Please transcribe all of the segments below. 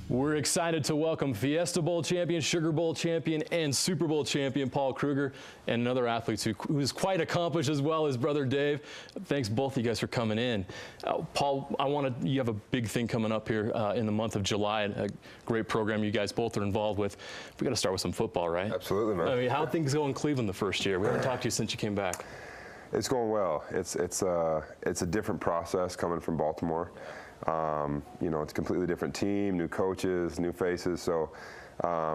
We're excited to welcome Fiesta Bowl champion, Sugar Bowl champion, and Super Bowl champion Paul Kruger, and another athlete who is quite accomplished as well, his brother Dave. Thanks both of you guys for coming in. Paul, you have a big thing coming up here in the month of July, a great program you guys both are involved with. We got to start with some football, right? Absolutely, man. I mean, how things go in Cleveland the first year? We haven't talked to you since you came back. It's going well. It's a different process coming from Baltimore. You know, it's a completely different team, new coaches, new faces. So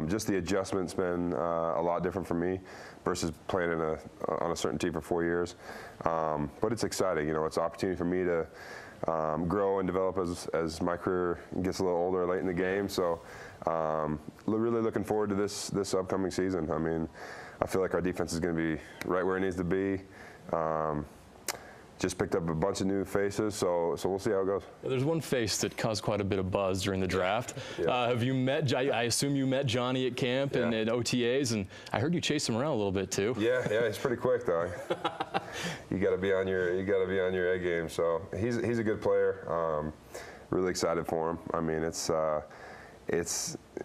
just the adjustment's been a lot different for me versus playing on a certain team for 4 years. But it's exciting. You know, it's an opportunity for me to grow and develop as my career gets a little older late in the game. So really looking forward to this upcoming season. I mean, I feel like our defense is going to be right where it needs to be. Just picked up a bunch of new faces, so we'll see how it goes. There's one face that caused quite a bit of buzz during the draft. Yeah. Have you met? I assume you met Johnny at camp and at OTAs, and I heard you chase him around a little bit too. Yeah, he's pretty quick though. You got to be on your A game. So he's a good player. Really excited for him. I mean, it's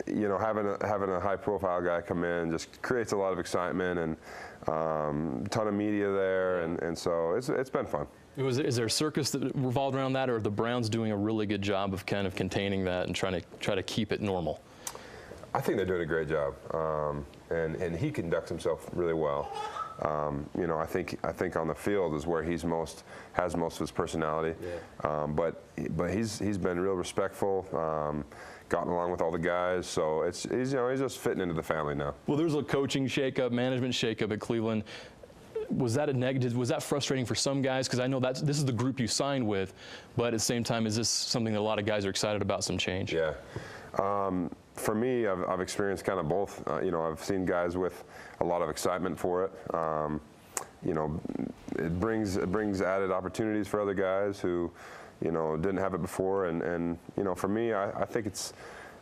you know, having a high-profile guy come in just creates a lot of excitement and ton of media there, and so it's been fun. Is there a circus that revolved around that, or are the Browns doing a really good job of kind of containing that and try to keep it normal? I think they're doing a great job, and he conducts himself really well. You know, I think on the field is where has most of his personality. Yeah. But he's been real respectful. Gotten along with all the guys, so he's just fitting into the family now. Well, there's a coaching shakeup, management shakeup at Cleveland. Was that a negative? Was that frustrating for some guys? Because I know this is the group you signed with, but at the same time, is this something that a lot of guys are excited about, some change? Yeah. For me, I've experienced kind of both. You know, I've seen guys with a lot of excitement for it. You know, it brings added opportunities for other guys who, you know, didn't have it before, and you know, for me, I think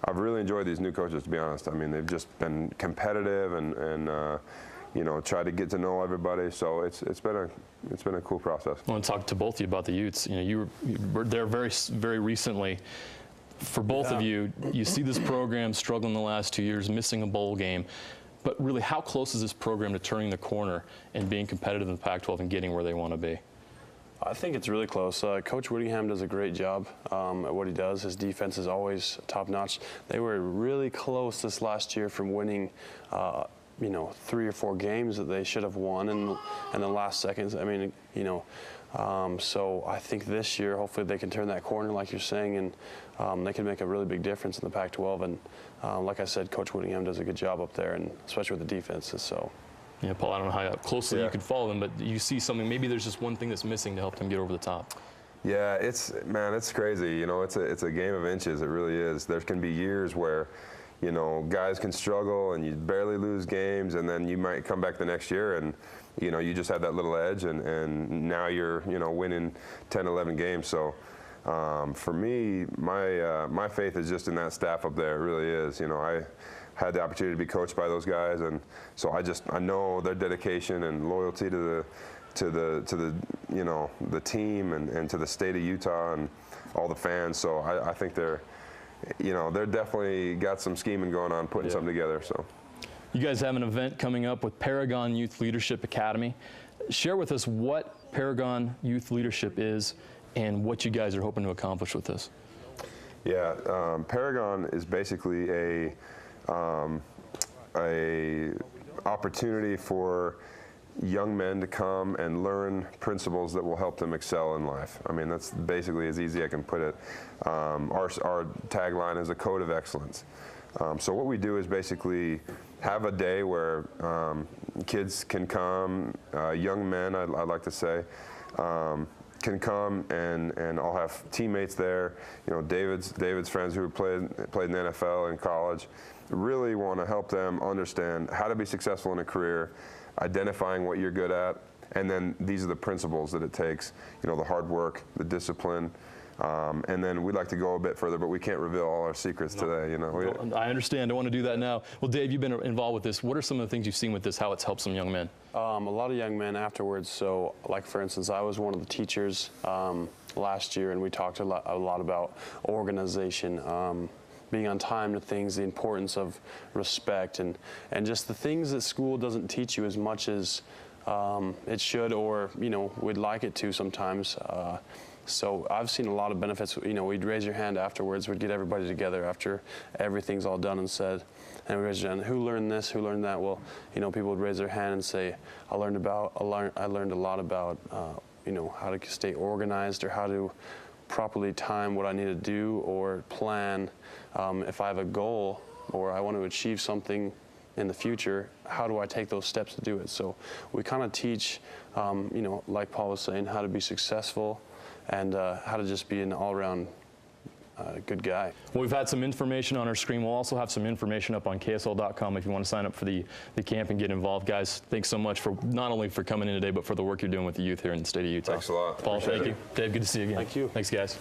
I've really enjoyed these new coaches, to be honest. I mean, they've just been competitive and you know, tried to get to know everybody. So it's been a cool process. I want to talk to both of you about the Utes. You know, you were there very recently. For both of you, you see this program struggling the last 2 years, missing a bowl game. But really, how close is this program to turning the corner and being competitive in the Pac-12 and getting where they want to be? I think it's really close. Coach Whittingham does a great job at what he does. His defense is always top-notch. They were really close this last year from winning, you know, 3 or 4 games that they should have won in the last seconds. I mean, you know, so I think this year, hopefully they can turn that corner, like you're saying, and they can make a really big difference in the Pac-12. And like I said, Coach Whittingham does a good job up there, and especially with the defenses. So. Yeah, Paul, I don't know how closely you could follow them, but you see something, maybe there's just one thing that's missing to help them get over the top. Yeah, it's crazy. You know, it's a game of inches. It really is. There can be years where, you know, guys can struggle and you barely lose games, and then you might come back the next year and, you know, you just have that little edge, and now you're, you know, winning 10, 11 games. So for me, my faith is just in that staff up there. It really is. You know, I had the opportunity to be coached by those guys, and so I know their dedication and loyalty to the you know, the team and to the state of Utah and all the fans. So I think they're definitely got some scheming going on, putting something together. So you guys have an event coming up with Paragon Youth Leadership Academy. Share with us what Paragon Youth Leadership is and what you guys are hoping to accomplish with this. Yeah, Paragon is basically a opportunity for young men to come and learn principles that will help them excel in life. I mean, that's basically as easy as I can put it. Our tagline is a code of excellence. So what we do is basically have a day where kids can come, young men, I'd like to say, can come and I'll have teammates there. You know, David's friends who played in the NFL and college. Really want to help them understand how to be successful in a career, identifying what you're good at, and then these are the principles that it takes. You know, the hard work, the discipline, and then we'd like to go a bit further, but we can't reveal all our secrets today. You know, I understand. I want to do that now. Well, Dave, you've been involved with this. What are some of the things you've seen with this? How it's helped some young men? A lot of young men afterwards. So, like for instance, I was one of the teachers last year, and we talked a lot about organization. being on time to things, the importance of respect, and just the things that school doesn't teach you as much as it should, or we'd like it to sometimes. So I've seen a lot of benefits. We'd raise your hand afterwards. We'd get everybody together after everything's all done and said, and we raise your hand. Who learned this? Who learned that? Well, people would raise their hand and say, I learned a lot about how to stay organized, or how to properly time what I need to do, or plan. If I have a goal or I want to achieve something in the future, how do I take those steps to do it? So we kind of teach, like Paul was saying, how to be successful, and how to just be an all-around good guy. Well, we've had some information on our screen. We'll also have some information up on KSL.com if you want to sign up for the camp and get involved. Guys, thanks so much for not only for coming in today, but for the work you're doing with the youth here in the state of Utah. Thanks a lot. Paul, thank you. Dave, good to see you again. Thank you. Thanks, guys.